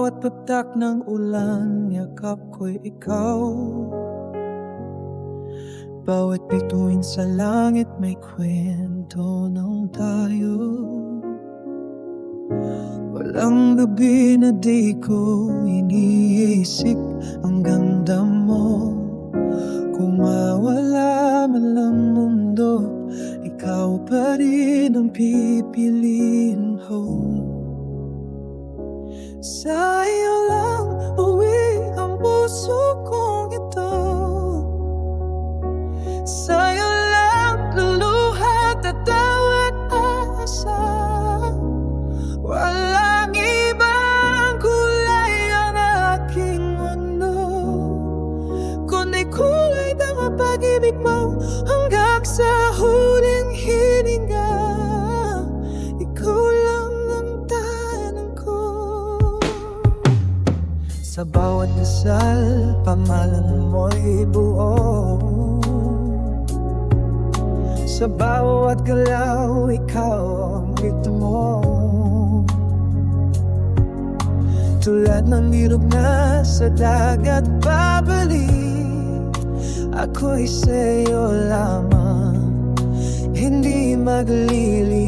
bawat pagtak ng ulan, yakap ko'y ikaw. Bawat bituin sa langit may kwento ng tayo. Walang gabi na di ko iniisip ang ganda mo. Kung mawala man lang mundo, ikaw pa rin ang pipiliin ko. Sa'yo lang uwi ang puso kong ito. Sa'yo lang luluhat at tawat asa. Walang ibang kulay ang aking mundo, kundi kulay ng pag-ibig mo. Hanggang sa huling hininga, ikaw lang ang tahanan ko. Sa bawat dasal, pamalan mo'y buo. Sa bawat galaw, ikaw ang ritmo. Tulad ng ilog na sa dagat babalik, ako'y sa'yo lamang, hindi magliliw.